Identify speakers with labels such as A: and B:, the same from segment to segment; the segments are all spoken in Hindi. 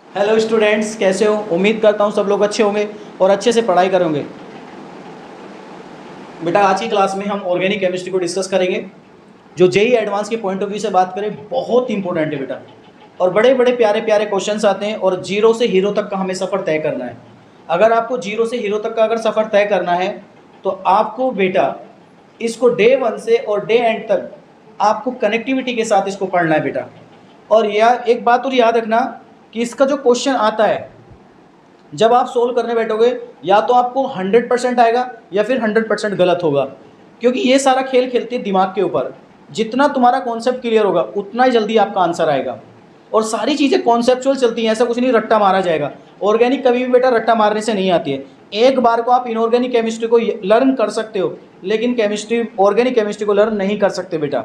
A: हेलो स्टूडेंट्स, कैसे हो? उम्मीद करता हूँ सब लोग अच्छे होंगे और अच्छे से पढ़ाई करेंगे। बेटा आज की क्लास में हम ऑर्गेनिक केमिस्ट्री को डिस्कस करेंगे। जो जेई एडवांस के पॉइंट ऑफ व्यू से बात करें, बहुत इंपॉर्टेंट है बेटा। और बड़े बड़े प्यारे प्यारे क्वेश्चंस आते हैं और जीरो से हीरो तक का हमें सफ़र तय करना है। अगर आपको जीरो से हीरो तक का अगर सफ़र तय करना है तो आपको बेटा इसको डे 1 से और डे एंड तक आपको कनेक्टिविटी के साथ इसको पढ़ना है बेटा। और यार एक बात और याद रखना कि इसका जो क्वेश्चन आता है जब आप सोल्व करने बैठोगे या तो आपको 100% आएगा या फिर 100% गलत होगा, क्योंकि ये सारा खेल खेलती है दिमाग के ऊपर। जितना तुम्हारा कॉन्सेप्ट क्लियर होगा उतना ही जल्दी आपका आंसर आएगा। और सारी चीज़ें कॉन्सेप्चुअल चलती हैं, ऐसा कुछ नहीं रट्टा मारा जाएगा। ऑर्गेनिक कभी भी बेटा रट्टा मारने से नहीं आती है। एक बार को आप इनऑर्गेनिक केमिस्ट्री को लर्न कर सकते हो, लेकिन ऑर्गेनिक केमिस्ट्री को लर्न नहीं कर सकते बेटा।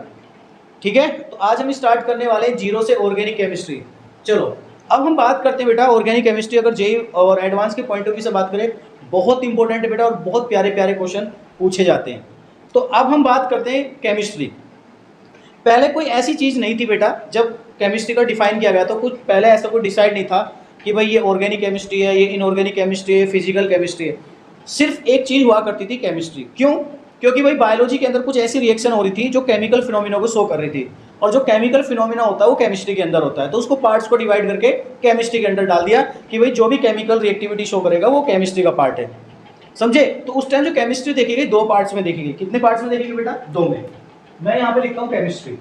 A: ठीक है, तो आज हम स्टार्ट करने वाले हैं जीरो से ऑर्गेनिक केमिस्ट्री। चलो अब हम बात करते हैं बेटा ऑर्गेनिक केमिस्ट्री। अगर जेई और एडवांस के पॉइंट ऑफ व्यू से बात करें, बहुत इंपॉर्टेंट है बेटा और बहुत प्यारे प्यारे क्वेश्चन पूछे जाते हैं। तो अब हम बात करते हैं केमिस्ट्री। पहले कोई ऐसी चीज़ नहीं थी बेटा, जब केमिस्ट्री का डिफाइन किया गया तो कुछ पहले ऐसा कोई डिसाइड नहीं था कि भाई ये ऑर्गेनिक केमिस्ट्री है, ये इनऑर्गेनिक केमिस्ट्री है, फिजिकल केमिस्ट्री है। सिर्फ एक चीज़ हुआ करती थी, केमिस्ट्री। क्यों? क्योंकि भाई बायोलॉजी के अंदर कुछ ऐसी रिएक्शन हो रही थी जो केमिकल फिनोमिना को शो कर रही थी, और जो केमिकल फिनोमिना होता है वो केमिस्ट्री के अंदर होता है। तो उसको पार्ट्स को डिवाइड करके केमिस्ट्री के अंदर डाल दिया कि भाई जो भी केमिकल रिएक्टिविटी शो करेगा वो केमिस्ट्री का पार्ट है। समझे? तो उस टाइम जो केमिस्ट्री देखी गई दो पार्ट्स में देखी गई। कितने पार्ट्स में देखी गई बेटा? दो में। मैं यहाँ पे लिखता हूँ केमिस्ट्री।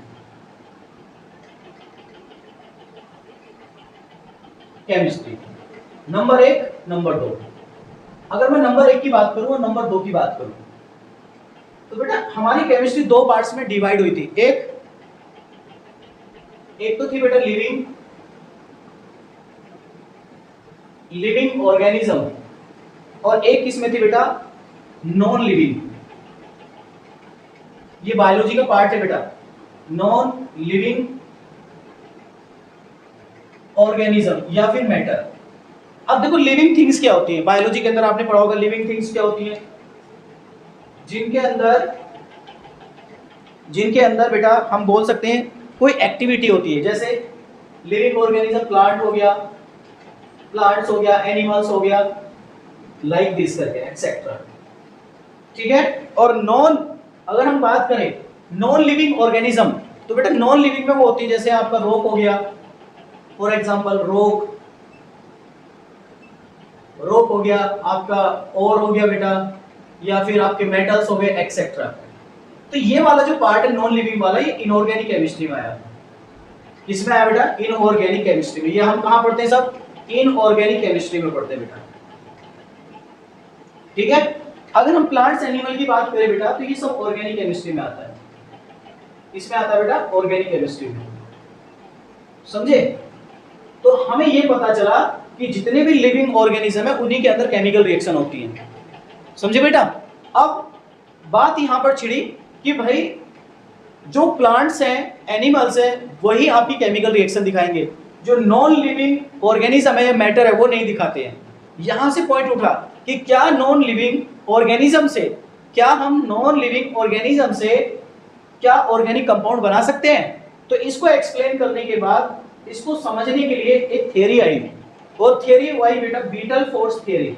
A: Chemistry number 1, number 2। अगर मैं नंबर 1 की बात करूं और नंबर 2 की बात करूं तो बेटा हमारी केमिस्ट्री दो पार्ट्स में डिवाइड हुई थी। एक तो थी बेटा लिविंग ऑर्गेनिज्म, और एक किसमें थी बेटा? Non living. ये बायोलॉजी का पार्ट है बेटा, नॉन लिविंग ऑर्गेनिज्म या फिर मैटर। अब देखो लिविंग थिंग्स क्या होती हैं बायोलॉजी के अंदर, आपने पढ़ा होगा। लिविंग थिंग्स क्या होती हैं? जिनके अंदर बेटा हम बोल सकते हैं कोई एक्टिविटी होती है। जैसे लिविंग ऑर्गेनिज्म प्लांट हो गया, प्लांट्स हो गया, एनिमल्स हो गया, लाइक दिस करके एक्सेट्रा। ठीक है। और नॉन, अगर हम बात करें नॉन लिविंग ऑर्गेनिज्म, तो बेटा नॉन लिविंग में वो होती है जैसे आपका रोक हो गया, फॉर एग्जांपल रोक हो गया, आपका और हो गया बेटा, या फिर आपके मेटल्स हो गए एक्सेट्रा। तो ये वाला जो पार्ट है नॉन लिविंग वाला, ये इनऑर्गेनिक केमिस्ट्री में आया। किसमें आया बेटा? इनऑर्गेनिक केमिस्ट्री में। ये हम कहां पढ़ते हैं? सब इनऑर्गेनिक केमिस्ट्री में पढ़ते हैं बेटा। ठीक है। अगर हम प्लांट्स एनिमल की बात करें बेटा तो ये सब ऑर्गेनिक केमिस्ट्री में आता है। इसमें आता है बेटा ऑर्गेनिक केमिस्ट्री में। समझे? तो हमें ये पता चला कि जितने भी लिविंग ऑर्गेनिज्म है उन्हीं के अंदर केमिकल रिएक्शन होती है। समझे बेटा? अब बात यहां पर छिड़ी कि भाई जो प्लांट्स हैं, एनिमल्स हैं, वही आपकी केमिकल रिएक्शन दिखाएंगे। जो नॉन लिविंग ऑर्गेनिज्म है या मैटर है वो नहीं दिखाते हैं। यहां से पॉइंट उठा कि क्या नॉन लिविंग ऑर्गेनिज्म से, क्या हम नॉन लिविंग ऑर्गेनिज्म से क्या ऑर्गेनिक कंपाउंड बना सकते हैं? तो इसको एक्सप्लेन करने के बाद, इसको समझने के लिए एक थियरी आई, और थियरी आई बेटा बीटल फोर्स थियरी।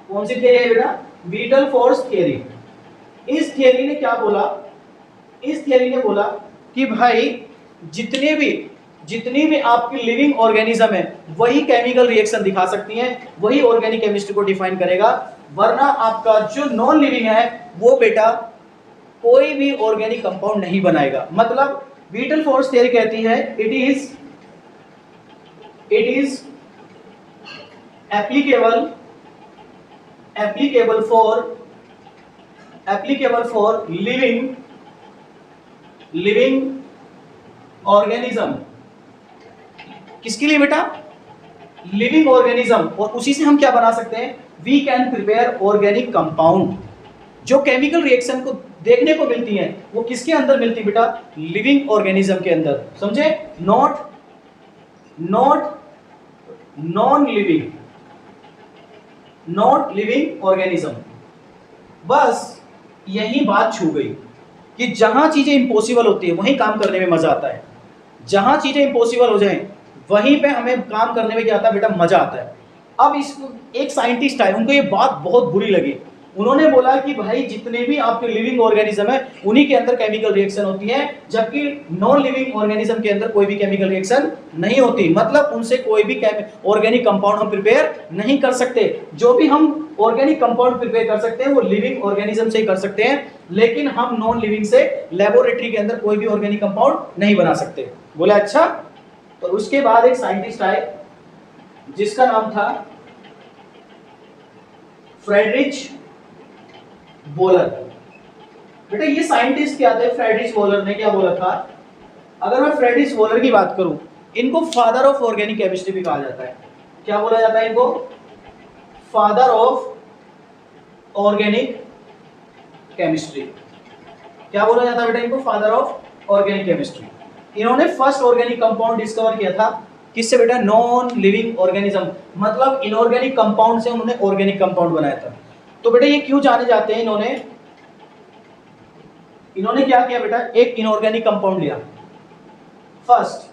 A: कौन सी थियरी है बेटा? Vital force theory. इस थियरी ने क्या बोला? इस थियरी ने बोला कि भाई जितनी भी आपकी लिविंग ऑर्गेनिज्म है वही केमिकल रिएक्शन दिखा सकती हैं, वही ऑर्गेनिक केमिस्ट्री को डिफाइन करेगा। वरना आपका जो नॉन लिविंग है वो बेटा कोई भी ऑर्गेनिक कंपाउंड नहीं बनाएगा। मतलब बीटल फोर्स थियरी कहती है it is applicable for living organism। किसके लिए बेटा? Living organism. और उसी से हम क्या बना सकते हैं? We can prepare organic compound. जो केमिकल रिएक्शन को देखने को मिलती हैं वो किसके अंदर मिलती है बेटा? लिविंग ऑर्गेनिज्म के अंदर। समझे? Not living organism. बस यही बात छू गई कि जहां चीजें इम्पॉसिबल होती है वहीं काम करने में मजा आता है। जहां चीजें इम्पॉसिबल हो जाएं वहीं पे हमें काम करने में क्या आता है बेटा, मजा आता है। अब इस एक साइंटिस्ट आए, उनको ये बात बहुत बुरी लगी। उन्होंने बोला कि भाई जितने भी आपके लिविंग ऑर्गेनिज्म है उन्हीं के अंदर केमिकल रिएक्शन होती है, जबकि नॉन लिविंग ऑर्गेनिज्म के अंदर कोई भी केमिकल रिएक्शन नहीं होती। मतलब उनसे कोई भी ऑर्गेनिक कंपाउंड हम प्रिपेयर नहीं कर सकते। जो भी हम ऑर्गेनिक कंपाउंड प्रिपेयर कर सकते हैं वो लिविंग ऑर्गेनिज्म से ही कर सकते हैं, लेकिन हम नॉन लिविंग से लेबोरेटरी के अंदर कोई भी ऑर्गेनिक कंपाउंड नहीं बना सकते। बोले अच्छा। तो उसके बाद एक साइंटिस्ट आए जिसका नाम था फ्रेडरिच वोलर। बेटा ये साइंटिस्ट क्या थे, फ्रेडरिच वोलर ने क्या बोला था, अगर मैं फ्रेडरिच वोलर की बात करूं, इनको फादर ऑफ ऑर्गेनिक केमिस्ट्री भी कहा जाता है। क्या बोला जाता है इनको, फादर ऑफ ऑर्गेनिक केमिस्ट्री। क्या बोला जाता है बेटा इनको, फादर ऑफ ऑर्गेनिक केमिस्ट्री। इन्होंने फर्स्ट ऑर्गेनिक कंपाउंड डिस्कवर किया था, किससे बेटा, नॉन लिविंग ऑर्गेनिज्म, मतलब इनऑर्गेनिक कंपाउंड से उन्होंने ऑर्गेनिक कंपाउंड बनाया था। तो बेटा ये क्यों जाने जाते हैं, इन्होंने क्या किया बेटा, एक इनऑर्गेनिक कंपाउंड लिया, first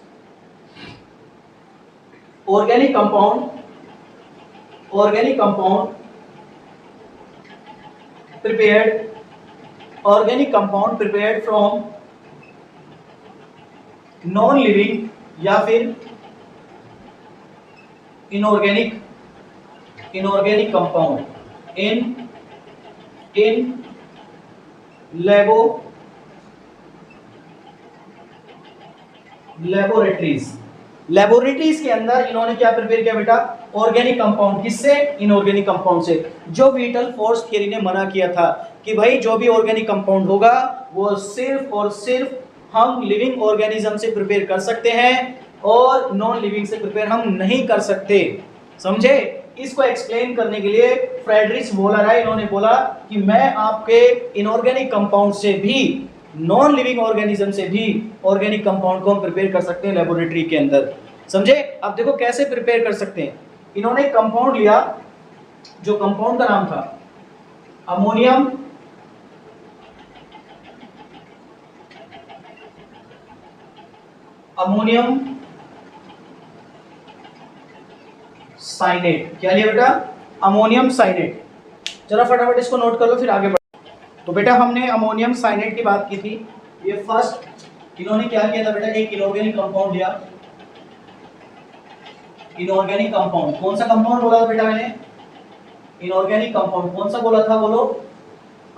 A: organic compound prepared from non living या फिर इनऑर्गेनिक कंपाउंड इन लेबोरेटरीज के अंदर इन्होंने क्या प्रिपेयर किया बेटा, ऑर्गेनिक कंपाउंड। किससे, इनऑर्गेनिक कंपाउंड से। जो विटल फोर्स थियरी ने मना किया था कि भाई जो भी ऑर्गेनिक कंपाउंड होगा वो सिर्फ और सिर्फ हम लिविंग ऑर्गेनिज्म से प्रिपेयर कर सकते हैं और नॉन लिविंग से प्रिपेयर हम नहीं कर सकते। समझे। इसको एक्सप्लेन करने के लिए फ्रेडरिच वोलर है, इन्होंने बोला कि मैं आपके इनऑर्गेनिक कंपाउंड से भी, नॉन लिविंग ऑर्गेनिज्म से भी ऑर्गेनिक कंपाउंड को हम प्रिपेयर कर सकते हैं लेबोरेटरी के अंदर। समझे। अब देखो कैसे प्रिपेयर कर सकते हैं। इन्होंने कंपाउंड लिया, जो कंपाउंड का नाम था अमोनियम साइनेट। क्या लिया बेटा, अमोनियम साइनेट। जरा फटाफट इसको नोट कर लो फिर आगे बढ़ो। तो बेटा हमने अमोनियम साइनेट की बात की थी। ये फर्स्ट इन्होंने क्या किया था बेटा, एक इनऑर्गेनिक कंपाउंड लिया। इनऑर्गेनिक कंपाउंड, कौन सा कंपाउंड बोला था बेटा मैंने, इनऑर्गेनिक कंपाउंड कौन सा बोला था, बोलो,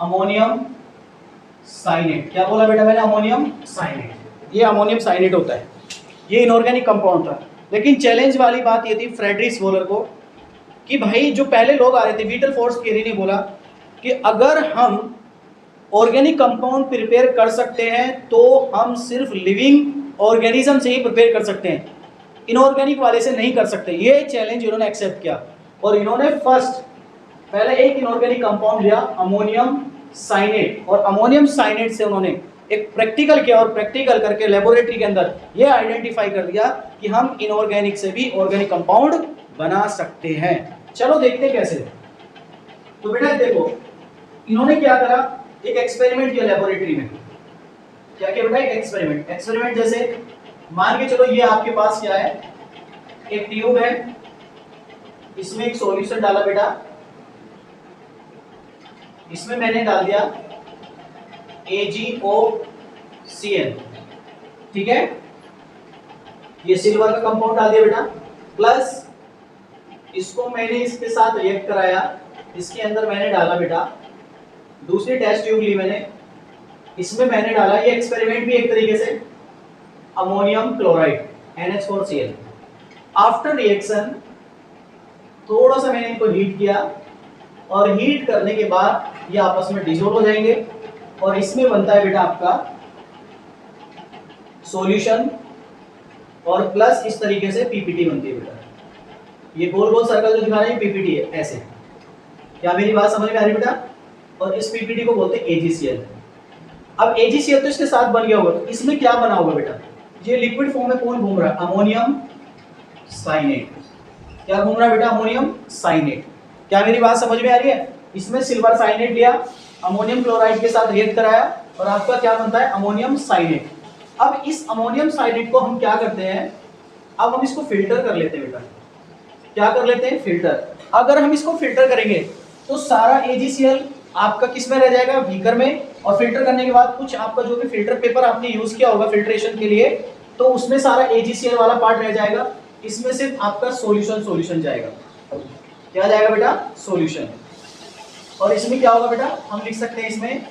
A: अमोनियम साइनेट। क्या बोला बेटा मैंने, अमोनियम साइनेट। ये अमोनियम साइनेट होता है, ये इनऑर्गेनिक कंपाउंड था। लेकिन चैलेंज वाली बात ये थी फ्रेडरिच वोलर को कि भाई जो पहले लोग आ रहे थे, विटल फोर्स थियरी ने बोला कि अगर हम ऑर्गेनिक कंपाउंड प्रिपेयर कर सकते हैं तो हम सिर्फ लिविंग ऑर्गेनिज्म से ही प्रिपेयर कर सकते हैं, इनऑर्गेनिक वाले से नहीं कर सकते। ये चैलेंज इन्होंने एक्सेप्ट किया और इन्होंने फर्स्ट पहले एक इनऑर्गेनिक कंपाउंड लिया अमोनियम साइनेट, और अमोनियम साइनेट से उन्होंने एक प्रैक्टिकल किया और प्रैक्टिकल करके लेबोरेटरी के अंदर ये आइडेंटिफाई कर दिया कि हम इनऑर्गेनिक से भी ऑर्गेनिक कंपाउंड बना सकते हैं। चलो देखते हैं कैसे। तो बेटा देखो इन्होंने क्या करा, एक एक्सपेरिमेंट किया लेबोरेटरी में। क्या किया बेटा, एक एक्सपेरिमेंट जैसे मान के चलो ये आपके पास क्या है, एक ट्यूब है, इसमें एक सॉल्यूशन डाला बेटा, इसमें मैंने डाल दिया AgOCl, ठीक है, ये सिल्वर का कंपाउंड डाल दिया बेटा, प्लस इसको मैंने इसके साथ रिएक्ट कराया, इसके अंदर मैंने डाला बेटा दूसरी टेस्ट ट्यूब ली मैंने, इसमें मैंने डाला, ये एक्सपेरिमेंट भी एक तरीके से ammonium chloride NH4Cl। After reaction थोड़ा सा मैंने इनको हीट किया और हीट करने के बाद ये आपस में डिसॉल्व हो जाएंगे और इसमें बनता है बेटा आपका सॉल्यूशन और प्लस इस तरीके से पीपीटी बनती है बेटा। ये गोल गोल सर्कल जो दिखा रहे हैं पीपीटी है ऐसे। क्या मेरी बात समझ में आ रही बेटा? और इस पीपीटी को बोलते हैं AgCl। अब AgCl तो इसके साथ बन गया होगा, तो इसमें क्या बना होगा बेटा? ये लिक्विड फॉर्म में कौन घूम रहा है? Ammonium cyanate. क्या घूम रहा है बेटा? Ammonium cyanate. क्या मेरी बात समझ में आ रही है? इसमें सिल्वर साइनेट लिया, अमोनियम क्लोराइड के साथ रिएक्ट कराया और आपका क्या बनता है? Ammonium cyanate. अब इस अमोनियम साइनेट को हम क्या करते हैं, अब हम इसको फिल्टर कर लेते हैं बेटा। क्या कर लेते हैं? फिल्टर। अगर हम इसको फिल्टर करेंगे तो सारा AgCl आपका किस में रह जाएगा? बीकर में। और फिल्टर करने के बाद कुछ आपका जो भी फिल्टर पेपर आपने यूज किया होगा फिल्ट्रेशन के लिए, तो उसमें सारा AgCl वाला पार्ट रह जाएगा। इसमें सिर्फ आपका सॉल्यूशन जाएगा। क्या जाएगा बेटा? सॉल्यूशन। और इसमें क्या होगा बेटा? हम लिख सकते हैं इसमें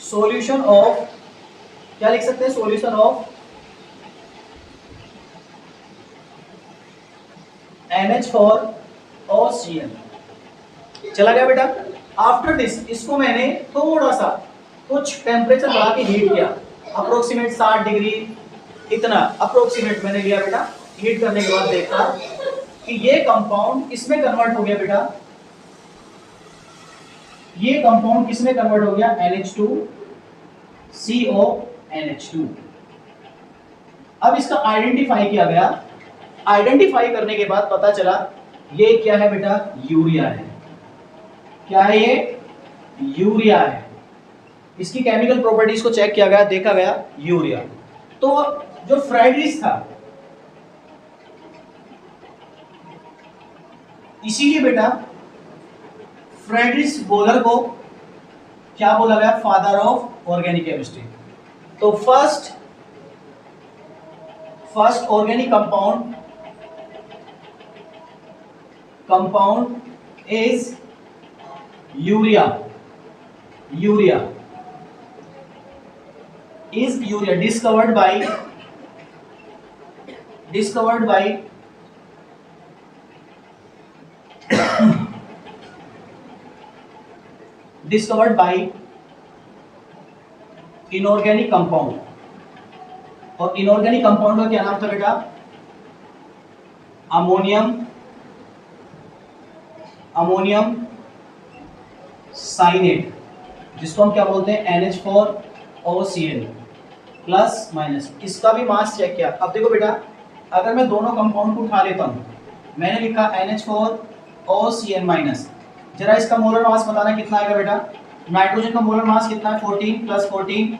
A: सॉल्यूशन ऑफ, क्या लिख सकते हैं? Solution of NH4OCl। चला गया बेटा। आफ्टर दिस इसको मैंने थोड़ा सा कुछ टेम्परेचर बढ़ा के हीट किया, अप्रोक्सीमेट 60 डिग्री इतना अप्रोक्सीमेट मैंने लिया बेटा। हीट करने के बाद देखा कि ये कंपाउंड किसमें कन्वर्ट हो गया बेटा? ये कंपाउंड किसमें कन्वर्ट हो गया? NH2CONH2। अब इसका आइडेंटिफाई किया गया। आइडेंटिफाई करने के बाद पता चला ये क्या है बेटा? यूरिया है। क्या है ये? यूरिया है। इसकी केमिकल प्रॉपर्टीज को चेक किया गया, देखा गया यूरिया। तो जो फ्राइडरिच था, इसीलिए बेटा फ्रेडरिच वोलर को क्या बोला गया? Father of organic chemistry. तो first organic compound is urea discovered by inorganic compound. और इनऑर्गेनिक कंपाउंड का क्या नाम था बेटा? अमोनियम साइनेट, जिसको हम क्या बोलते हैं? NH4OCl plus minus. इसका भी मास चेक किया। अब देखो बेटा, अगर मैं दोनों कंपाउंड को उठा लेता हूं, मैंने लिखा NH4OCl माइनस, जरा इसका मोलर मास बताना कितना आएगा बेटा? नाइट्रोजन का मोलर मास कितना है? 14 प्लस 14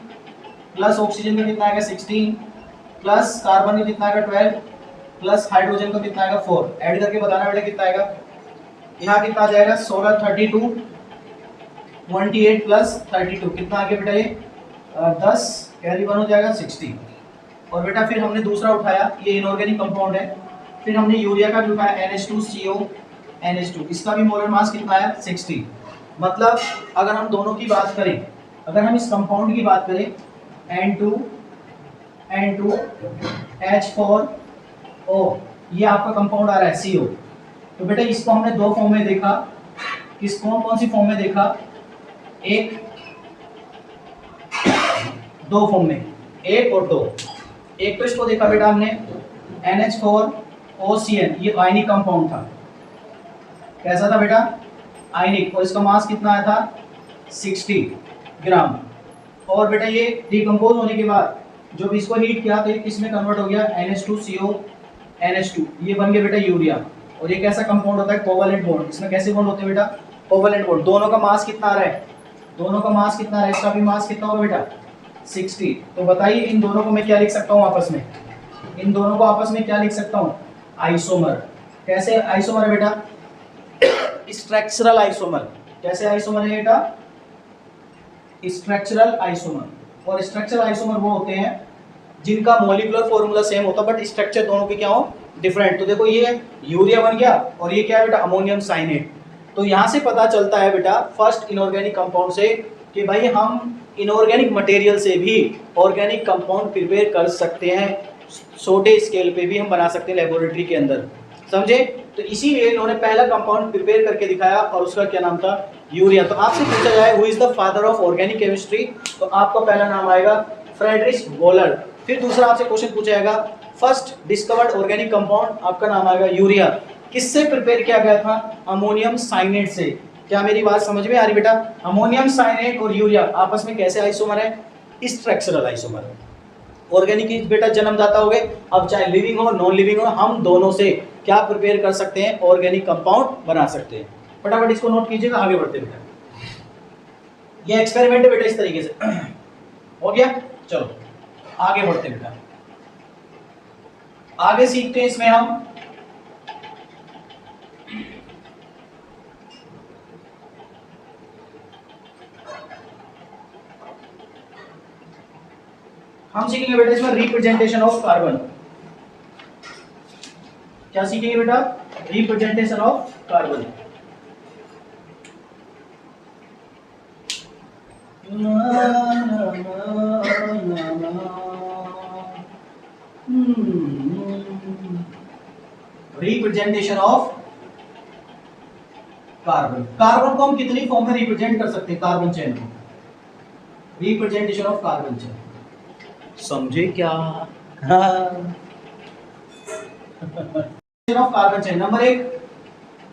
A: प्लस ऑक्सीजन का कितना आएगा? 16 प्लस कार्बन का कितना आएगा? 12 प्लस हाइड्रोजन का कितना आएगा? 4। ऐड करके बताना बेटा कितना आएगा? यहाँ कितना आ जाएगा? 16 32 28 प्लस 32 कितना आ गया बेटा? ये 10 कैरी 1 हो जाएगा 60। और बेटा फिर हमने दूसरा उठाया, ये इनऑर्गेनिक कंपाउंड है। फिर हमने यूरिया का भी उठाया NH2CONH2। इसका भी मोलर मास कितना है? 60। मतलब अगर हम दोनों की बात करें, अगर हम इस कंपाउंड की बात करें N2H4O, ये आपका कंपाउंड आ रहा है CO। तो बेटा इसको हमने दो फॉर्म में देखा। कौन सी फॉर्म में देखा? दो फॉर्म में, एक और दो। एक तो इसको देखा बेटा हमने NH4OCl, ये आयनिक कंपाउंड था। कैसा था बेटा? आयनिक। और इसका मास कितना आया था? 60 ग्राम। और बेटा ये डिकम्पोज होने के बाद जो भी इसको हीट किया तो ये किस में कन्वर्ट हो गया? NH2CONH2। ये बन गया बेटा यूरिया। और ये कैसा कंपाउंड होता है? Covalent bond. इसमें कैसे बॉन्ड होते हैं बेटा? Covalent bond. दोनों का मास कितना आ रहा है? इसका भी मास कितना होगा बेटा? 60। तो बताइए इन दोनों को मैं क्या लिख सकता हूँ आपस में? क्या लिख सकता हूँ? आइसोमर। कैसे आइसोमर है बेटा? Structural isomer. कैसे आइसोमर है बेटा? Structural isomer. और स्ट्रक्चरल आइसोमर वो होते हैं जिनका मॉलिक्यूलर फॉर्मूला सेम होता बट स्ट्रक्चर दोनों के क्या हो? डिफरेंट। तो देखो ये यूरिया बन गया और ये क्या है बेटा? Ammonium cyanate. तो यहाँ से पता चलता है बेटा फर्स्ट इनऑर्गेनिक कंपाउंड से कि भाई हम इनऑर्गेनिक मटेरियल से भी ऑर्गेनिक कंपाउंड प्रिपेयर कर सकते हैं। छोटे स्केल पे भी हम बना सकते हैं लेबोरेटरी के अंदर, समझे? तो इसीलिए इन्होंने पहला कंपाउंड प्रिपेयर करके दिखाया और उसका क्या नाम था? यूरिया। तो आपसे पूछा जाए who is the father of organic chemistry, तो आपका पहला नाम आएगा फ्रेडरिच वोलर। फिर दूसरा आपसे क्वेश्चन पूछा जाएगा फर्स्ट डिस्कवर्ड ऑर्गेनिक कंपाउंड, आपका नाम आएगा यूरिया। किससे प्रिपेयर किया गया था? अमोनियम साइनेट से। क्या मेरी बात समझ में आ रही बेटा? अमोनियम साइनेट और यूरिया आपस में कैसे आइसोमर है? Structural isomer. ऑर्गेनिक की बेटा जन्मदाता हो गए। अब चाहे लिविंग हो नॉन लिविंग हो, हम दोनों से क्या प्रिपेयर कर सकते हैं? ऑर्गेनिक कंपाउंड बना सकते हैं। फटाफट इसको नोट कीजिएगा, आगे बढ़ते बेटा। ये एक्सपेरिमेंट है बेटा इस तरीके से हो गया। चलो आगे बढ़ते बेटा। आगे सीखते हैं इसमें हम सीखेंगे बेटा इसमें रिप्रेजेंटेशन ऑफ कार्बन। क्या सीखेंगे बेटा? Representation of carbon. Representation of carbon. Carbon को हम कितनी फॉर्म में रिप्रेजेंट कर सकते हैं? कार्बन चेन को, रिप्रेजेंटेशन ऑफ कार्बन चेन, समझे क्या? ऑफ कार्बन चेन नंबर 1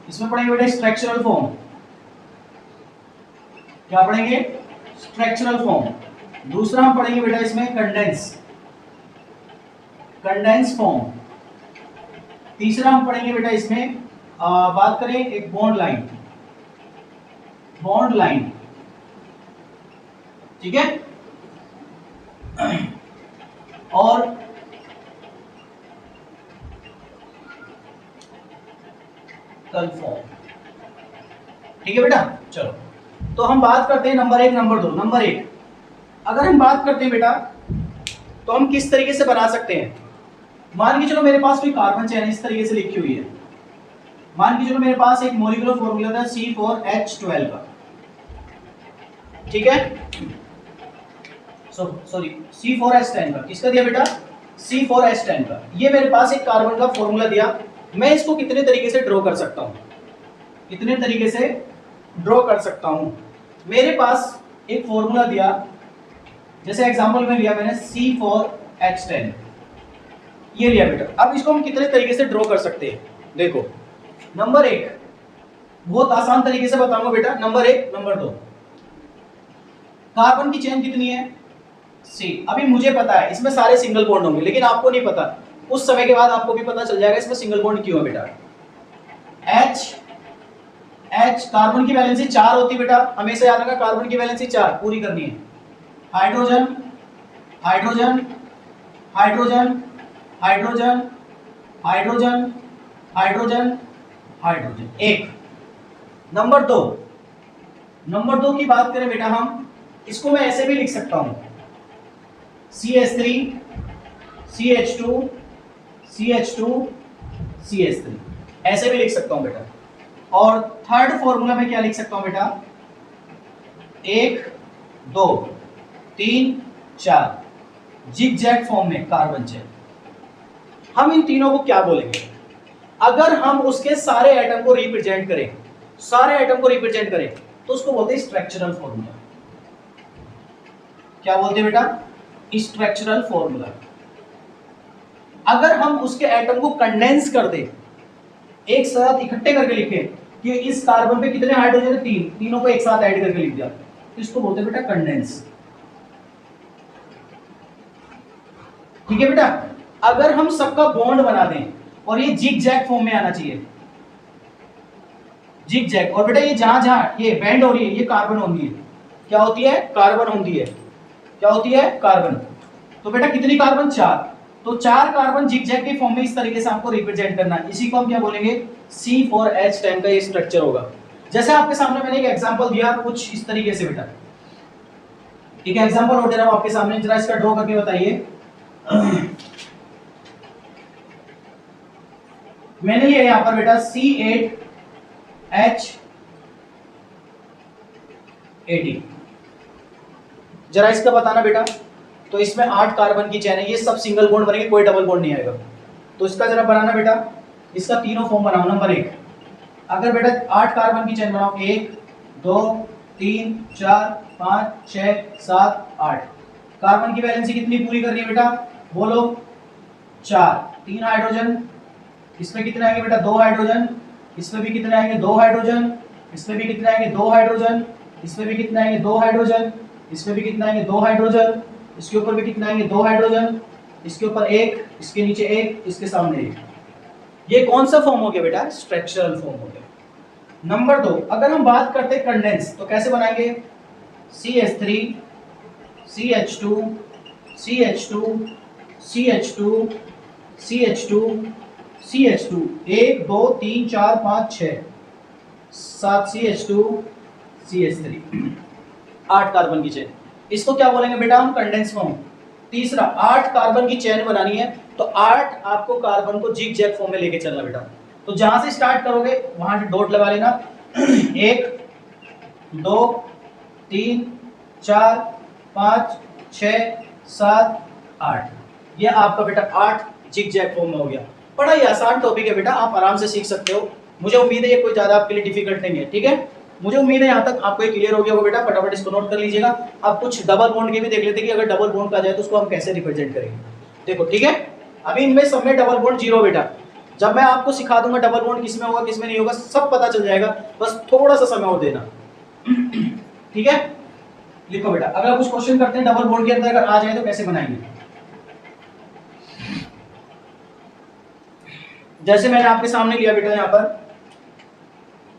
A: इसमें पढ़ेंगे बेटा स्ट्रक्चरल फॉर्म। क्या पढ़ेंगे? Structural form. दूसरा हम पढ़ेंगे बेटा इसमें कंडेंस फॉर्म। तीसरा हम पढ़ेंगे बेटा इसमें बात करें एक बॉन्ड लाइन, ठीक है, और कल फॉर्म, ठीक है बेटा। चलो तो हम बात करते हैं नंबर 1 नंबर 2। नंबर 1 अगर हम बात करते हैं बेटा तो हम किस तरीके से बना सकते हैं? मान के चलो मेरे पास कोई कार्बन चेन इस तरीके से लिखी हुई है। मान के चलो मेरे पास एक मॉलिक्यूलर फॉर्मूला था C4H12 का, ठीक है, सॉरी C4H10 का। किसका दिया बेटा? C4H10 का। ये मेरे पास एक कार्बन का फॉर्मूला दिया। मैं इसको कितने तरीके से ड्रॉ कर सकता हूं? कितने तरीके से ड्रॉ कर सकता हूं? मेरे पास एक फॉर्मूला दिया, जैसे एग्जांपल में लिया मैंने C4H10, ये लिया बेटा। अब इसको हम कितने तरीके से ड्रॉ कर सकते हैं? देखो नंबर 1 बहुत आसान तरीके से बताऊंगा बेटा। नंबर 1 नंबर 2 कार्बन की चेन कितनी है? C। अभी मुझे पता है इसमें सारे सिंगल बॉन्ड होंगे, लेकिन आपको नहीं पता। उस समय के बाद आपको भी पता चल जाएगा इसमें सिंगल बॉन्ड क्यों है बेटा। H कार्बन की वैलेंसी 4 होती है बेटा, हमेशा याद रखना कार्बन की वैलेंसी 4 पूरी करनी है। Hydrogen hydrogen hydrogen hydrogen hydrogen hydrogen hydrogen 1। Number 2 की बात करें बेटा हम इसको मैं ऐसे भी लिख सकता हूं CH3 CH2 CH2 CH3, ऐसे भी लिख सकता हूं बेटा। और थर्ड फॉर्मूला में क्या लिख सकता हूं बेटा? 1 2 3 4 जिग-जैग फॉर्म में कार्बन चेन। हम इन तीनों को क्या बोलेंगे? अगर हम उसके सारे एटम को रिप्रेजेंट करें, तो उसको बोलते हैं स्ट्रक्चरल फॉर्मूला। क्या बोलते हैं बेटा? Structural formula. अगर हम उसके एटम को कंडेंस कर दें, एक साथ इकट्ठे करके लिखें कि इस कार्बन पे कितने हाइड्रोजन है? 3, तीनों को एक साथ ऐड करके लिख दिया, तो इसको बोलते हैं बेटा कंडेंस, ठीक है बेटा। अगर हम सबका बॉन्ड बना दें और ये जिग-जैग फॉर्म में आना चाहिए, जिग-जैग, और बेटा ये जहां ये बेंड हो रही है ये कार्बन होती है। क्या होती है? कार्बन होती है। क्या होती है? कार्बन। तो बेटा कितनी कार्बन? 4। तो 4 कार्बन जिग-जैग के फॉर्म में इस तरीके से आपको रिप्रेजेंट करना है। इसी को हम क्या बोलेंगे? C4H10 का ये स्ट्रक्चर होगा। जैसे आपके सामने मैंने एक एग्जांपल दिया कुछ इस तरीके से बेटा, ठीक है, एग्जांपल और दे रहा हूं आपके सामने, जरा इसका ड्रॉ करके बताइए। मैंने लिया यहां पर बेटा C8H18, जरा इसका बताना बेटा। तो इसमें 8 कार्बन की चेन है, ये सब सिंगल बॉन्ड बनेंगे, कोई डबल बॉन्ड नहीं आएगा। तो इसका जरा बनाना बेटा, इसका तीनों फॉर्म बनाओ। नंबर 1 अगर बेटा 8 कार्बन की चेन बनाओ, 1 2 3 4 5 6 7 8। कार्बन की वैलेंसी कितनी पूरी करनी है बेटा? बोलो 4। 3 हाइड्रोजन, इसमें कितने आएंगे बेटा? 2 हाइड्रोजन। इसमें भी कितने आएंगे? 2 हाइड्रोजन। इसमें भी कितने आएंगे? 2 हाइड्रोजन। इसमें भी कितने आएंगे? 2 हाइड्रोजन। इसमें भी कितने आएंगे? 2 हाइड्रोजन। इसके ऊपर भी कितने आएंगे? 2 हाइड्रोजन। इसके ऊपर 1, इसके नीचे 1, इसके सामने 1। ये कौन सा फॉर्म हो गया बेटा? स्ट्रक्चरल फॉर्म हो गया। नंबर 2 अगर हम बात करते हैं कंडेंस, तो कैसे बनाएंगे? CH3 CH2 CH2 CH2 CH2 CH2 1 2 3 4 5 6 7 CH2 CH3 8 carbon की चेन। इसको क्या बोलेंगे बेटा हम? Condense form. तीसरा 8 कार्बन की चेन बनानी है तो 8 आपको कार्बन को जिग जैग फॉर्म में लेके चलना बेटा। तो जहां से स्टार्ट करोगे वहां से डॉट लगा लेना 1 2 3 4 5 6 7 8। ये आपका बेटा 8 जिग जैग फॉर्म में हो गया। बड़ा ही आसान टॉपिक है बेटा, आप आराम से सीख सकते हो। मुझे उम्मीद है ये कोई ज्यादा आपके लिए डिफिकल्ट नहीं है। ठीक है, मुझे उम्मीद है यहाँ तक आपको ये क्लियर हो गया होगा बेटा। फटाफट इसको नोट कर लीजिएगा। अब कुछ डबल बॉन्ड के भी देख लेते हैं कि अगर डबल बॉन्ड का जाए तो उसको हम कैसे रिप्रेजेंट करेंगे। देखो ठीक है, अभी इनमें सब में डबल बॉन्ड जीरो बेटा। जब मैं आपको सिखा दूंगा डबल बॉन्ड किसमें होगा किसमें नहीं होगा सब पता चल जाएगा, बस थोड़ा सा समय और देना। ठीक है, लिखो बेटा। अगला कुछ क्वेश्चन करते हैं, डबल बॉन्ड के अंदर अगर आ जाए तो कैसे बनाएंगे। जैसे मैंने आपके सामने लिया बेटा यहाँ पर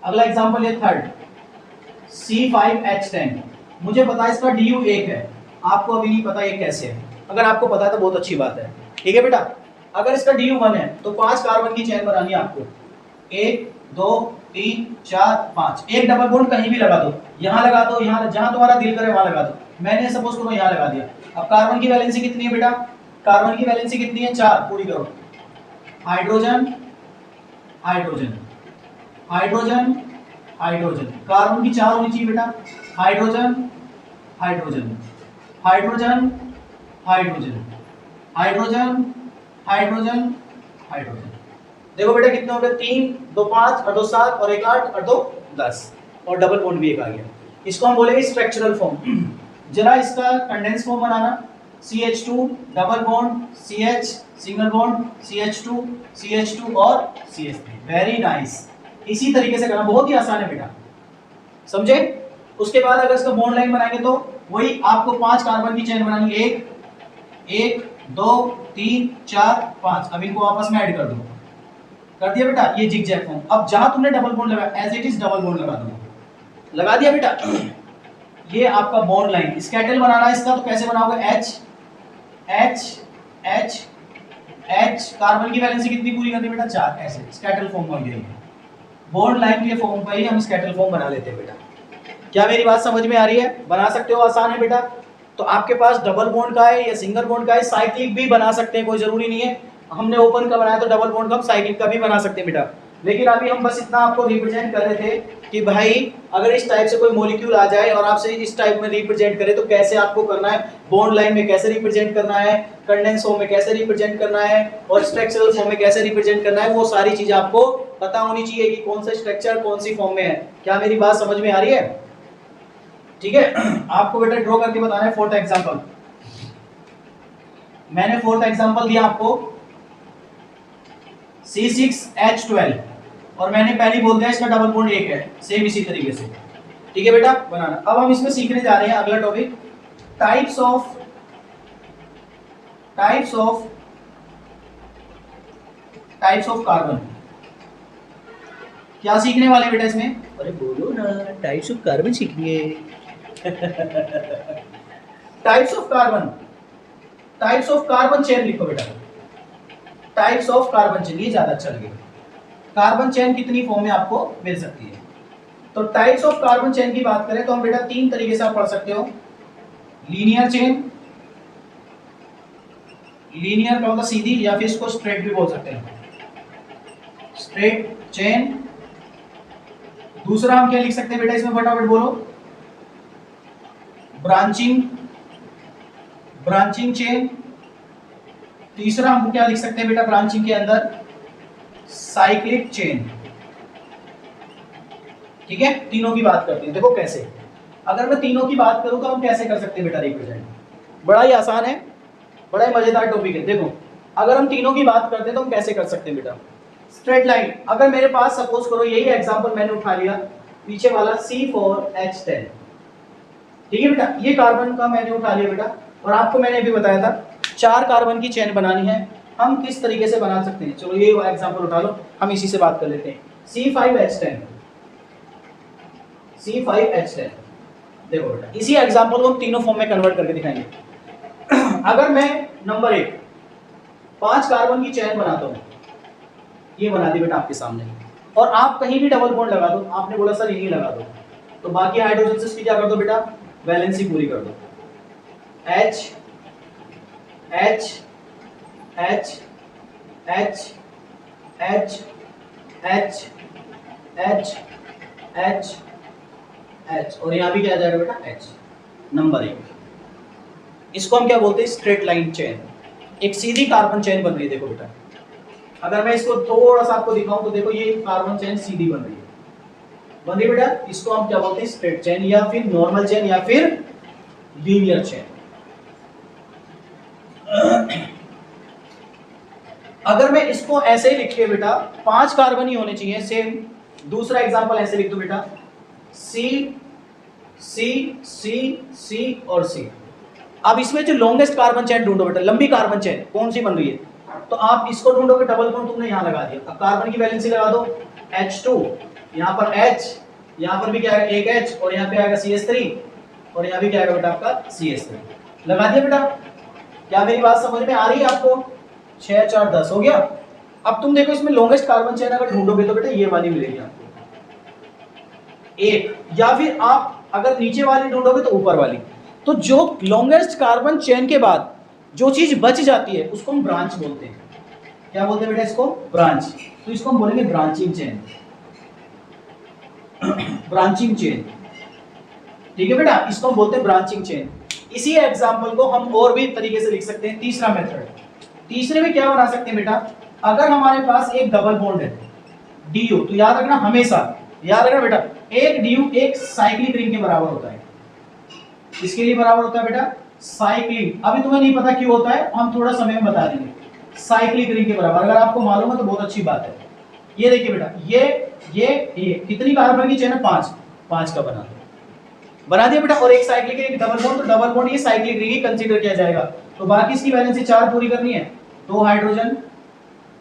A: अगला एग्जांपल है थर्ड C5H10। मुझे पता है इसका DU 1 है, आपको अभी नहीं पता ये कैसे है। अगर आपको पता है तो बहुत अच्छी बात है। ठीक है बेटा, अगर इसका DU 1 है तो 5 कार्बन की चेन बनानी है आपको। 1 2 3 4 5। एक डबल बॉन्ड कहीं भी लगा दो, यहाँ लगा दो, यहाँ जहां तुम्हारा दिल करे वहां लगा दो। मैंने सपोज करो यहाँ लगा दिया। अब कार्बन की वैलेंसी कितनी है बेटा? कार्बन की वैलेंसी कितनी है? 4। पूरी करो। Hydrogen hydrogen hydrogen hydrogen, carbon की 4 होनी चाहिए बेटा। Hydrogen hydrogen hydrogen hydrogen hydrogen hydrogen hydrogen. देखो बेटा कितने हो गए? 3 2 5 और 2 7 और 1 8 और 2 10 और डबल बॉन्ड भी एक आ गया। इसको हम बोलेंगे स्ट्रक्चरल फॉर्म। जरा इसका कंडेंस फॉर्म बनाना। CH2 double bond CH single bond CH2 और CH3। Very nice. इसी तरीके से करना, बहुत ही आसान है बेटा, समझे। उसके बाद अगर इसका बॉन्ड लाइन बनाएंगे तो वही आपको 5 कार्बन की चेन बनानी है। 1 2 3 4 5। अब इनको आपस में ऐड कर दो। कर दिया बेटा, ये जिग जैग फॉर्म। अब जहां तुमने डबल बॉन्ड लगाया as it is double bond लगा दो। लगा दिया बेटा। ये आपका बॉन्ड लाइन। स्केटल बनाना है इसका तो कैसे बनाओगे? H H H H। Carbon की वैलेंसी कितनी पूरी करनी बेटा? 4। ऐसे स्केटल फॉर्म बन गई। बॉन्ड लाइन के फॉर्म पर ही हम स्केटल फॉर्म बना लेते हैं बेटा। क्या मेरी बात समझ में आ रही है? बना सकते हो, आसान है बेटा। तो आपके पास डबल बॉन्ड का है या सिंगल बॉन्ड का है, साइक्लिक भी बना सकते हैं, कोई जरूरी नहीं है। हमने ओपन का बनाया तो डबल बॉन्ड का हम साइक्लिक का भी बना सकते हैं बेटा। लेकिन अभी हम बस इतना आपको रिप्रेजेंट कर रहे थे कि भाई अगर इस टाइप से कोई मॉलिक्यूल आ जाए और आपसे इस टाइप में रिप्रेजेंट करे तो कैसे आपको करना है, बॉन्ड लाइन में कैसे रिप्रेजेंट करना है, कंडेंस फॉर्म में कैसे रिप्रेजेंट करना है और स्ट्रक्चरल फॉर्म में कैसे रिप्रेजेंट करना है। वो सारी चीजें आपको पता होनी चाहिए कि कौन सा स्ट्रक्चर कौन सी फॉर्म में है। क्या मेरी बात समझ में आ रही है? ठीक है, आपको बेटा ड्रॉ करके बताना है फोर्थ एग्जांपल। मैंने फोर्थ एग्जांपल दिया आपको C6H12 और मैंने पहले बोल दिया इसका डबल बॉन्ड 1 है। सेम इसी तरीके से। ठीक है बेटा, बनाना। अब हम इसमें सीखने जा रहे हैं अगला टॉपिक, टाइप्स ऑफ कार्बन। क्या सीखने वाले बेटा इसमें? अरे बोलो ना, टाइप्स ऑफ कार्बन सीखनी है। टाइप्स ऑफ कार्बन चेन लिखो बेटा। टाइप्स ऑफ कार्बन चेन, ये ज्यादा अच्छा लगेगा। कार्बन चेन कितनी फॉर्म में आपको मिल सकती है? तो टाइप्स ऑफ कार्बन चेन की बात करें तो हम बेटा 3 तरीके से आप पढ़ सकते हो। लीनियर चेन, लीनियर का होगा सीधी, या फिर इसको स्ट्रेट भी बोल सकते हैं, स्ट्रेट चेन। दूसरा हम क्या लिख सकते हैं बेटा इसमें, फटाफट बोलो? Branching chain. तीसरा हम क्या लिख सकते हैं बेटा ब्रांचिंग के अंदर? Cyclic chain. ठीक है, तीनों की बात करते हैं। देखो कैसे, अगर मैं तीनों की बात करूं तो हम कैसे कर सकते हैं बेटा रिप्रेजेंट। बड़ा ही आसान है, बड़ा ही मजेदार टॉपिक है। देखो अगर हम तीनों की बात करते हैं तो हम कैसे कर सकते हैं बेटा? Straight line. अगर मेरे पास सपोज करो यही एग्जांपल मैंने उठा लिया, पीछे वाला C4H10। ठीक है बेटा, ये कार्बन का मैंने उठा लिया बेटा, और आपको मैंने अभी बताया था 4 कार्बन की चेन बनानी है। हम किस तरीके से बना सकते हैं? चलो ये एग्जांपल उठा लो, हम इसी से बात कर लेते हैं। C5H10। देखो बेटा, इसी एग्जांपल को हम तीनों फॉर्म में कन्वर्ट करके दिखाएंगे। अगर मैं नंबर 1 5 कार्बन की चेन बनाता हूँ, ये बना दी बेटा आपके सामने, और आप कहीं भी डबल बॉन्ड लगा दो, आपने बोला सर यही लगा दो, तो बाकी हाइड्रोजन से इसकी क्या कर दो बेटा, वैलेंसी पूरी कर दो। H H H H H H H H H और यहाँ भी क्या आ जाएगा बेटा H। नंबर 1, इसको हम क्या बोलते हैं, स्ट्रेट लाइन चेन, एक सीधी कार्बन चेन बन रही है। देखो बेटा, अगर मैं इसको थोड़ा सा आपको दिखाऊं तो देखो ये कार्बन चेन सीधी बन रही है बेटा, इसको हम क्या बोलते हैं, स्ट्रेट चेन या फिर नॉर्मल चेन या फिर लीनियर चेन। अगर मैं इसको ऐसे ही लिख के बेटा 5 कार्बन ही होने चाहिए, सेम दूसरा एग्जांपल ऐसे लिख दो बेटा, C C C C और C। अब इसमें जो लॉन्गेस्ट कार्बन चेन ढूंढो बेटा, लंबी कार्बन चेन कौन सी बन रही है, तो आप इसको ढूंढोगे, डबल बॉन्ड तुमने यहाँ लगा दिया, अब कार्बन की वैलेंसी लगा दो H2, यहाँ पर H, यहाँ पर भी क्या है एक H, और यहाँ पे आएगा CH3, और यहाँ भी क्या आएगा बेटा आपका CH3। लगा दिया बेटा, क्या मेरी बात समझ में आ रही है आपको? 6 4 10 हो गया। अब तुम देखो इसमें लॉन्गेस्ट कार्बन चेन अगर ढूंढोगे तो बेटा ये वाली मिलेगी आपको एक, या फिर आप अगर नीचे वाली ढूंढोगे तो ऊपर वाली। तो जो लॉन्गेस्ट कार्बन चेन के बाद जो चीज बच जाती है उसको हम ब्रांच बोलते हैं। क्या बोलते हैं बेटा इसको? ब्रांच। तो इसको हम बोलेंगे ब्रांचिंग चेन, ब्रांचिंग चेन, ठीक है बेटा, इसको हम बोलते हैं ब्रांचिंग चेन। इसी एग्जांपल को हम और भी तरीके से लिख सकते हैं। तीसरा मेथड, तीसरे में क्या बना सकते हैं बेटा, अगर हमारे पास एक डबल बॉन्ड है DU, तो याद रखना, हमेशा याद रखना बेटा, एक DU एक साइक्लिक रिंग के बराबर होता है। इसके लिए बराबर होता है बेटा साइक्लिक, अभी तुम्हें नहीं पता क्यों होता है, हम थोड़ा समय में बता देंगे। साइक्लिक रिंग के बराबर, अगर आपको मालूम है तो बहुत अच्छी बात है। ये देखिए बेटा, ये कितनी कार्बन की चेन है? 5 का बना दिया बेटा, और एक साइक्लिक रिंग डबल बॉन्ड, तो डबल बॉन्ड ये साइक्लिक रिंग ही कंसीडर किया जाएगा। तो बाकी इसकी वैलेंसी 4 पूरी करनी है, 2 हाइड्रोजन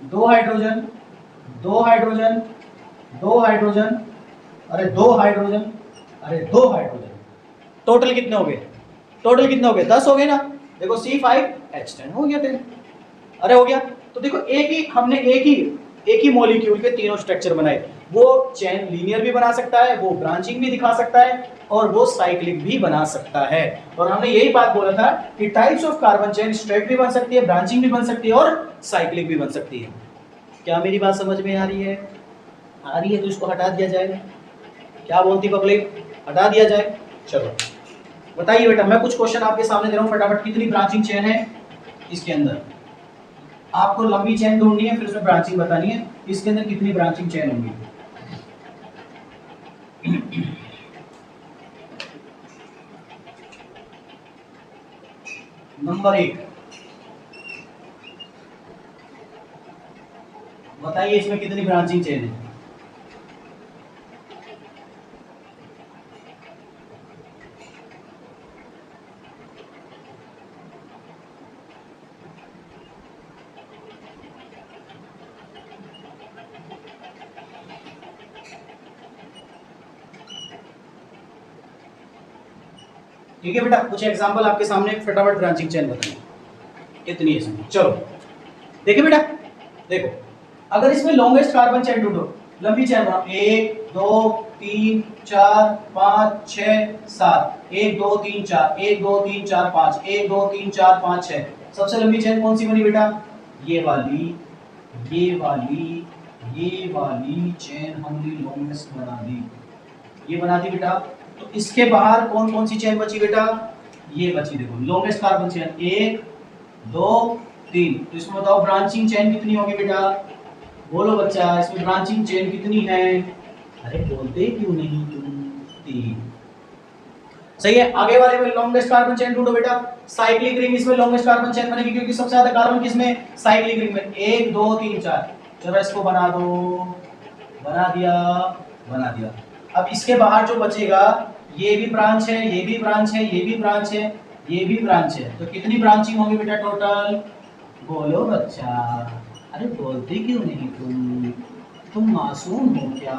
A: 2 हाइड्रोजन 2 हाइड्रोजन 2 हाइड्रोजन, अरे 2 हाइड्रोजन, अरे 2 हाइड्रोजन, टोटल कितने हो गए? टोटल कितने हो गए? 10 हो गए ना। देखो C5H10 हो गया 10, अरे हो गया। तो देखो हमने एक ही मॉलिक्यूल के तीनों स्ट्रक्चर बनाए। वो चेन लीनियर भी बना सकता है, वो ब्रांचिंग भी दिखा सकता है, और वो साइक्लिक भी बना सकता है। और हमने यही बात बोला था कि types of carbon chain straight भी बन सकती है, ब्रांचिंग भी बन सकती है, और साइक्लिक भी बन सकती है। क्या मेरी बात समझ में आ रही है? आ रही है तो इसको हटा दिया जाए। क्या बोलती पब्लिक? हटा दिया जाए। चलो बताइए बेटा, मैं कुछ क्वेश्चन आपके सामने दे रहा हूँ फटाफट। कितनी ब्रांचिंग चेन है इसके अंदर? आपको लंबी चेन ढूंढनी है, फिर उसमें ब्रांचिंग बतानी है। इसके अंदर कितनी ब्रांचिंग चेन होंगी? नंबर 1 बताइए, इसमें कितनी ब्रांचिंग चेन है? ठीक है बेटा, कुछ एग्जांपल आपके सामने, फटाफट ब्रांचिंग चेन बताइए कितनी है इसमें। चलो देखिए बेटा, देखो अगर इसमें लॉन्गेस्ट कार्बन चेन ढूंढो, लंबी चेन बनाओ, 1 2 3 4 5 6 7, 1 2 3 4, 1 2 3 4 5, 1 2 3 4 5 6। सबसे लंबी चेन कौन सी बनी बेटा? ये वाली, ये वाली, ये वाली चेन हमने लॉन्गेस्ट बना दी, ये बना दी बेटा। तो इसके बाहर कौन कौन सी चेन बची बेटा? ये बची, देखो लॉन्गेस्ट कार्बन चेन 1 2 3। तो इसमें बताओ ब्रांचिंग चेन कितनी होगी बेटा? बोलो बच्चा, इसमें ब्रांचिंग चेन कितनी है? अरे बोलते क्यों नहीं तुम? 3। सही है। आगे वाले में लॉन्गेस्ट कार्बन चेन ढूंढो बेटा। साइक्लिक रिंग इसमें लॉन्गेस्ट कार्बन चेन बनेगी, क्योंकि सबसे ज्यादा कार्बन किसमें? साइक्लिक रिंग में। 1 2 3 4। चलो इसको बना दो, बना दिया। अब इसके बाहर जो बचेगा, ये भी ब्रांच है, ये भी ब्रांच है, ये भी ब्रांच है, ये भी ब्रांच है। तो कितनी ब्रांचिंग होगी बेटा टोटल? बोलो बच्चा, अरे बोलते क्यों नहीं तुम मासूम हो क्या?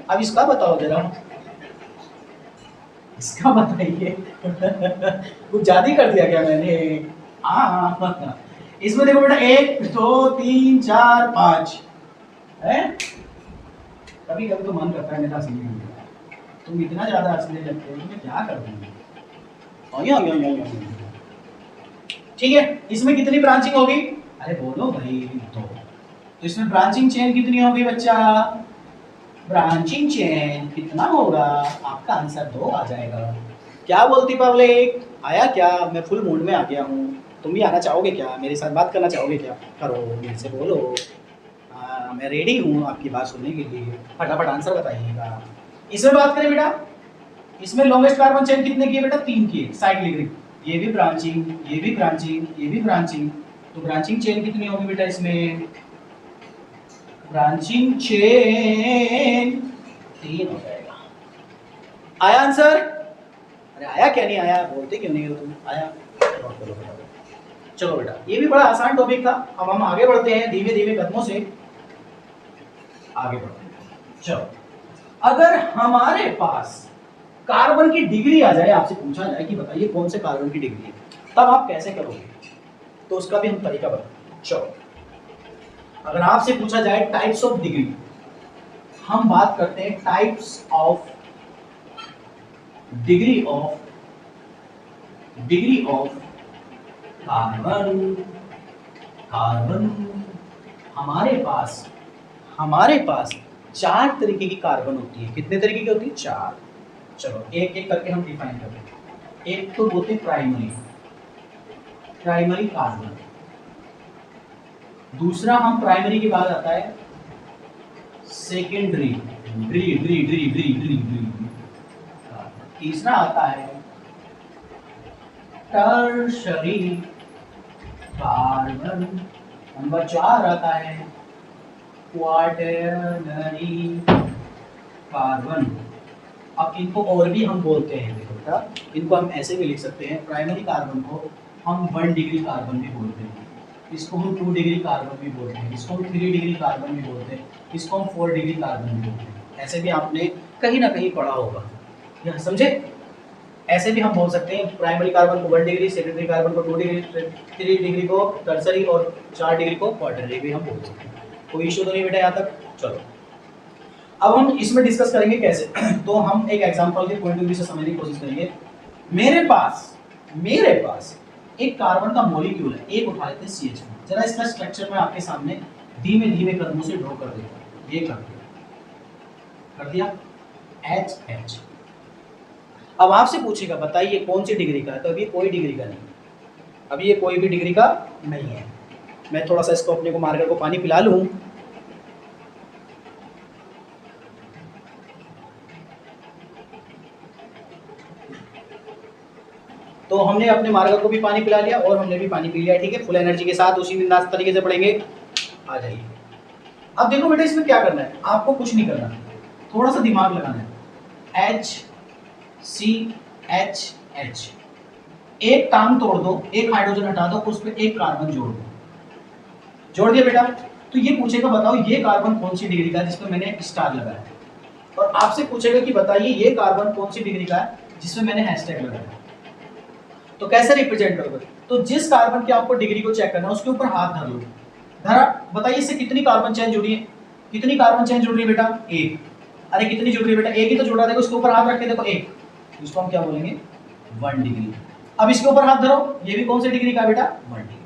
A: अब इसका बताओ जरा, इसका बताइए। कुछ ज्यादा ही कर दिया क्या मैंने? हाँ, इसमें देखो बेटा 1 2 3 4 5 है। कभी कभी तो मन करता है मेरा हंसने का, तुम इतना ज्यादा हंसने लगते हो, मैं क्या कर दूंगी। ठीक है, इसमें कितनी ब्रांचिंग होगी? अरे बोलो भाई। तो इसमें ब्रांचिंग चेन कितनी होगी बच्चा? ब्रांचिंग चेन कितना होगा? आपका आंसर 2 आ जाएगा। क्या बोलती पब्लिक, आया क्या? मैं फुल मूड में आ गया हूँ। तुम भी आना चाहोगे क्या? मेरे साथ बात करना चाहोगे क्या? करो, मेरे से बोलो। मैं रेडी हूँ आपकी बात सुनने के लिए। फटाफट आंसर बताइएगा। इसमें बात करें बेटा, इसमें लॉन्गेस्ट कार्बन चेन कितने की है बेटा? 3 की है, साइक्लिक रिंग। ये भी ब्रांचिंग, ये भी ब्रांचिंग, ये भी ब्रांचिंग। तो ब्रांचिंग चेन कितनी होगी बेटा इसमें? ब्रांचिंग चेन 3 हो जाएगा। आया आंसर? अरे आया क्या? नहीं आया बोलते क्यों नहीं हो तुम? आया? चलो बेटा, ये भी बड़ा आसान टॉपिक था। अब हम आगे बढ़ते हैं धीमे धीमे कदमों से आगे बढ़ते हैं। चलो, अगर हमारे पास कार्बन की डिग्री आ जाए, आपसे पूछा जाए कि बताइए कौन से कार्बन की डिग्री है, तब आप कैसे करोगे? तो उसका भी हम तरीका बताएं। चलो, अगर आपसे पूछा जाए टाइप्स ऑफ डिग्री, हम बात करते हैं types of degree of carbon. हमारे पास 4 तरीके की कार्बन होती है। कितने तरीके की होती है? 4। चलो एक एक करके हम डिफाइन करते हैं। एक तो बोलते हैं प्राइमरी कार्बन। दूसरा हम प्राइमरी के बाद आता है सेकेंडरी। तीसरा आता है टर्शरी कार्बन। नंबर 4 आता है क्वाटरनरी कार्बन। अब इनको और भी हम बोलते हैं, देखो बेटा, इनको हम ऐसे भी लिख सकते हैं। प्राइमरी कार्बन को हम 1 डिग्री कार्बन भी बोलते हैं, इसको हम 2 डिग्री कार्बन भी बोलते हैं, इसको हम 3 डिग्री कार्बन भी बोलते हैं, इसको हम 4 डिग्री कार्बन भी बोलते हैं। ऐसे भी आपने कहीं ना कहीं पढ़ा होगा, यह समझे? ऐसे भी हम बोल सकते हैं प्राइमरी कार्बन को 1 डिग्री, सेकेंडरी कार्बन को 2 डिग्री, 3 डिग्री को टर्सरी और 4 डिग्री को क्वाटरनरी भी हम बोल सकते हैं। कोई इशू तो नहीं बेटा यहाँ तक? चलो, अब हम इसमें डिस्कस करेंगे कैसे। तो हम एक एग्जांपल के पॉइंट ऑफ व्यू से समझने की कोशिश करेंगे। मेरे पास एक कार्बन का मॉलिक्यूल है, एक उठा लेते हैं CH। जरा इसका स्ट्रक्चर मैं आपके सामने धीमे धीमे कदमों से ड्रॉ कर देता हूं। ये कर दिया HH। अब आपसे पूछेगा बताइए कौन सी डिग्री का है, तो अभी कोई डिग्री का नहीं, अभी ये कोई भी डिग्री का नहीं है। मैं थोड़ा सा इसको अपने को मार्कर को पानी पिला लूं। तो हमने अपने मार्कर को भी पानी पिला लिया और हमने भी पानी पी लिया, ठीक है, फुल एनर्जी के साथ उसी दिन तरीके से पढ़ेंगे। आ जाइए। अब देखो बेटा, इसमें क्या करना है, आपको कुछ नहीं करना, थोड़ा सा दिमाग लगाना है। HCHH, एक टांग तोड़ दो, एक हाइड्रोजन हटा दो, उस पर एक कार्बन जोड़ दिया बेटा। तो ये पूछेगा बताओ ये कार्बन कौन सी डिग्री का है जिसमें मैंने स्टार लगाया है, और आपसे पूछेगा कि बताइए ये कार्बन कौन सी डिग्री का है जिसमें मैंने हैशटैग लगाया है। तो कैसे रिप्रेजेंट करोगे? तो जिस कार्बन की आपको डिग्री को चेक करना है उसके ऊपर हाथ धर लो। धरा, बताइए इससे कितनी कार्बन चेन जुड़ी है? कितनी कार्बन चेन जुड़ रही है बेटा? 1। अरे कितनी जुड़ रही है बेटा? 1 ही तो जुड़ रहा है। देखो इसके ऊपर हाथ रख के देखो 1, इसको हम क्या बोलेंगे? 1 डिग्री। अब इसके ऊपर हाथ धरो, ये भी कौन सी डिग्री का बेटा? 1 डिग्री।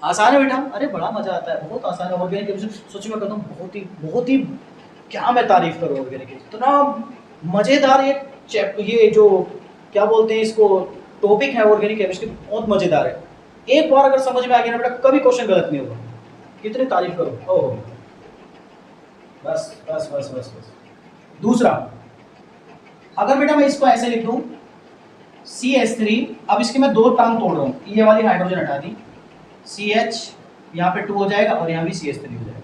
A: आसान है बेटा? अरे बड़ा मजा आता है, बहुत आसान है। ऑर्गेनिक केमिस्ट्री सोचिए मैं कहता हूँ बहुत ही क्या मैं तारीफ करूँ ऑर्गेनिक केमिस्ट्री, इतना मजेदार ये जो क्या बोलते हैं इसको टॉपिक है ऑर्गेनिक केमिस्ट्री, बहुत मजेदार है। एक बार अगर समझ में आ गया ना बेटा, कभी क्वेश्चन गलत नहीं होगा। कितनी तारीफ करो। ओह बस बस बस बस बस। दूसरा, अगर बेटा मैं इसको ऐसे लिख दूं CH3, अब इसके मैं 2 टांग तोड़ रहा हूँ, ये वाली हाइड्रोजन हटा दी, CH यहाँ पे 2 हो जाएगा और यहाँ भी CH3 हो जाएगा।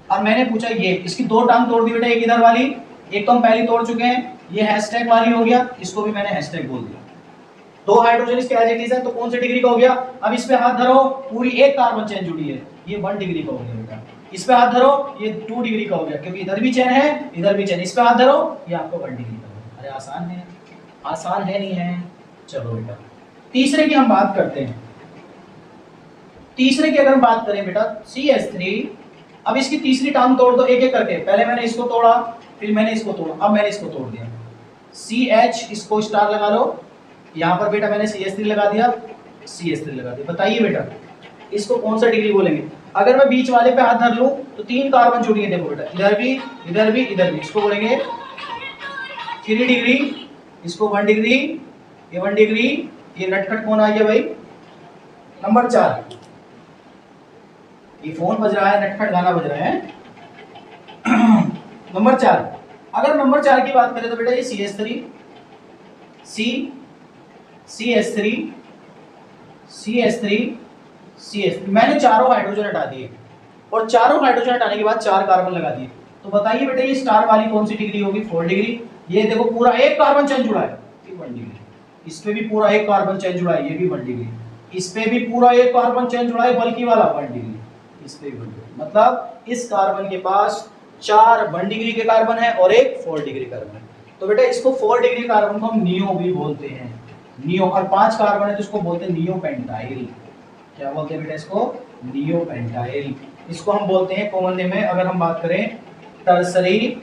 A: और मैंने पूछा ये इसकी 2 टांग तोड़ दी बेटा, एक इधर वाली, एक तो हम पहले तोड़ चुके हैं, ये हैशटैग वाली हो गया, इसको भी मैंने हैशटैग बोल दिया। 2 हाइड्रोजन इसके एज इट इज है, तो कौन सी डिग्री का हो गया? अब इस पे हाथ धरो, पूरी एक कार्बन चेन जुड़ी है, ये 1 डिग्री का हो गया बेटा। इस पे हाथ धरो, ये 2 डिग्री का हो गया, क्योंकि इधर भी चेन है इधर भी चेन। इस पे हाथ धरो, ये आपको 1 डिग्री का हो गया। अरे आसान है, आसान है नहीं है? चलो बेटा तीसरे की हम बात करते हैं। तीसरे की अगर हम बात करें बेटा CH3, अब इसकी तीसरी टर्म तोड़ दो एक एक करके। पहले मैंने इसको तोड़ा, फिर मैंने इसको तोड़ा, अब मैंने इसको तोड़ दिया। CH इसको स्टार लगा लो, यहाँ पर बेटा मैंने CH3 लगा दिया, CH3 लगा दिया। बताइए बेटा इसको कौन सा डिग्री बोलेंगे? अगर मैं बीच वाले पे हाथ धर लूं तो 3 कार्बन जुड़ेंगे। देखो बेटा इधर भी, इधर भी, इधर भी, इसको बोलेंगे 3 डिग्री, इसको 1 डिग्री, ये 1 डिग्री। ये नटखट कौन आ गया भाई? नंबर 4। ये फोन बज रहा है, नटखट गाना बज रहा है। नंबर 4, अगर नंबर 4 की बात करें तो बेटा ये CH3, CH3, CH3, CH3, मैंने चारों हाइड्रोजन हटा दिए और चारों हाइड्रोजन हटाने के बाद 4 कार्बन लगा दिए। तो बताइए बेटा ये स्टार वाली कौन सी डिग्री होगी? 4 डिग्री। ये देखो पूरा एक कार्बन चेंज जुड़ा है, ये 1 डिग्री। इस पे भी पूरा एक कार्बन चेंज जुड़ा है, ये भी 1 डिग्री। इस पे भी पूरा एक कार्बन चेंज जुड़ा है, बल्कि वाला 1 डिग्री। इस पे भी 1 डिग्री। मतलब इस कार्बन के पास 4 1 डिग्री के कार्बन है और एक 4 डिग्री कार्बन है। तो बेटा इसको 4 डिग्री कार्बन को हम नियो भी बोलते हैं, नियो। और 5 कार्बन है तो इसको बोलते हैं नियोपेंटाइल। क्या बोलते हैं बेटा इसको? नियोपेंटाइल। इसको हम बोलते हैं कॉमन नेम में, अगर हम बात करें टर्सरी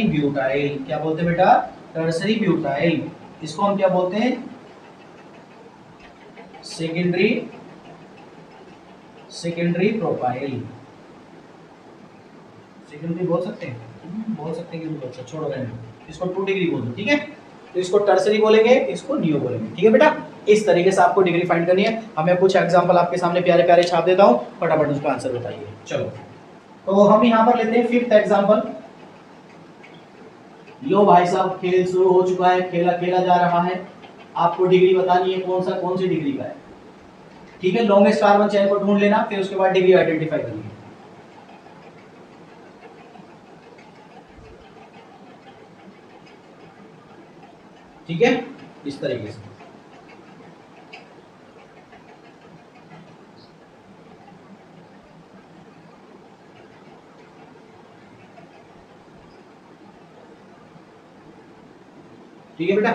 A: ब्यूटाइल। क्या बोलते हैं बेटा? Tertiary butyl. इसको हम क्या बोलते हैं? Secondary propyl. सेकेंडरी बोल सकते हैं, बोल सकते हैं कि बोल सकते, छोड़ो रहने दो। इसको 2 डिग्री बोल दो, ठीक है? तो इसको टर्सरी बोलेंगे, इसको नियो बोलेंगे, ठीक है बेटा? इस तरीके से आपको डिग्री फाइंड करनी है। अब मैं कुछ एग्जांपल आपके सामने प्यारे प्यारे छाप देता हूं, फटाफट उसका आंसर बताइए। चलो तो हम यहां पर लेते हैं 5th एग्जांपल। लो भाई साहब खेल शुरू हो चुका है, खेला खेला जा रहा है। आपको डिग्री बतानी है कौन सी डिग्री का है, ठीक है? लॉन्गेस्ट कार्बन चेन को ढूंढ लेना, फिर उसके बाद डिग्री आइडेंटिफाई करनी है। ठीक है, इस तरीके से। ठीक है बेटा?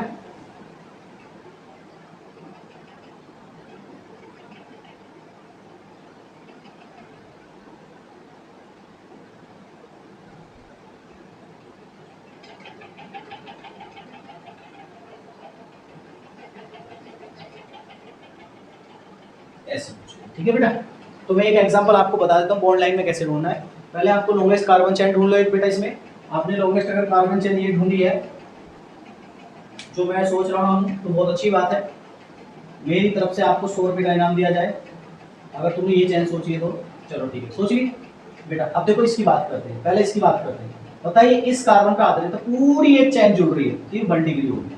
A: ऐसे ठीक है बेटा? तो मैं एक एग्जांपल आपको बता देता हूँ बॉन्ड लाइन में कैसे ढूंढना है। पहले आपको लॉन्गेस्ट कार्बन चेन ढूंढ लो एक बेटा। इसमें आपने लॉन्गेस्ट अगर कार्बन चेन ये ढूंढी है जो मैं सोच रहा हूँ, तो बहुत अच्छी बात है। मेरी तरफ से आपको 100 रुपये का इनाम दिया जाए अगर तुमने ये चैन सोची है तो। चलो ठीक है, सोचिए बेटा। अब देखो इसकी बात करते हैं, पहले इसकी बात करते हैं। बताइए इस कार्बन का आधार है तो पूरी एक चैन जुड़ रही है, ये 1 डिग्री होगी।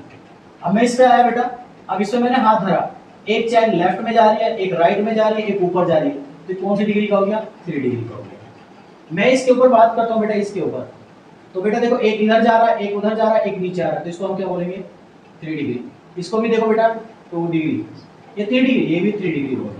A: अब मैं इस पे आया बेटा, अब इसमें मैंने हाथ धरा, एक चैन लेफ्ट में जा रही है, एक राइट में जा रही है, एक ऊपर जा रही है। तो कौन सी डिग्री का हो गया? 3 डिग्री का हो गया। मैं इसके ऊपर बात करता हूँ बेटा, इसके ऊपर। तो बेटा देखो एक इधर जा रहा है, एक उधर जा रहा है, एक नीचे आ रहा है, तो इसको हम क्या बोलेंगे? 3 डिग्री। इसको भी देखो बेटा 2 डिग्री, ये 3 डिग्री, ये भी 3 डिग्री हो गया।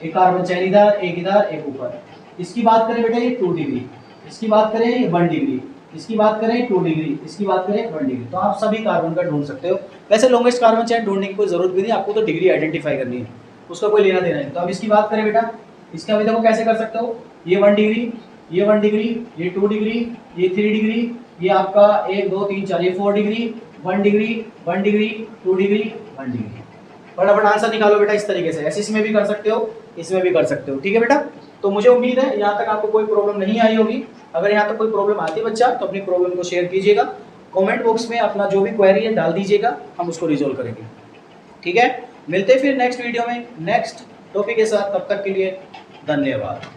A: एक कार्बन चैन इधर, एक ऊपर। इसकी बात करें बेटा ये 2 डिग्री, इसकी बात करें ये 1 डिग्री, इसकी बात करें 2 डिग्री, इसकी बात करें 1 डिग्री। तो आप सभी कार्बन का ढूंढ सकते हो। वैसे लॉन्गेस्ट कार्बन चेन ढूंढने की कोई जरूरत भी नहीं, आपको तो डिग्री आइडेंटिफाई करनी है, उसका कोई लेना देना नहीं। तो अब इसकी बात करें बेटा, इसका भी देखो कैसे कर सकते हो। ये 1 डिग्री, ये 1 डिग्री, ये 2 डिग्री, ये 3 डिग्री, ये आपका 1 2 3 4, ये 4 degree, 1 degree, 1 degree, 2 degree, 1 degree. फटाफट आंसर निकालो बेटा इस तरीके से। ऐसे इसमें भी कर सकते हो, इसमें भी कर सकते हो, ठीक है बेटा? तो मुझे उम्मीद है यहाँ तक आपको कोई प्रॉब्लम नहीं आई होगी। अगर यहाँ तक कोई प्रॉब्लम आती बच्चा तो अपनी प्रॉब्लम को शेयर कीजिएगा, कमेंट बॉक्स में अपना जो भी क्वेरी है डाल दीजिएगा, हम उसको रिजॉल्व करेंगे। ठीक है, मिलते हैं फिर नेक्स्ट वीडियो में नेक्स्ट टॉपिक के साथ। तब तक के लिए धन्यवाद।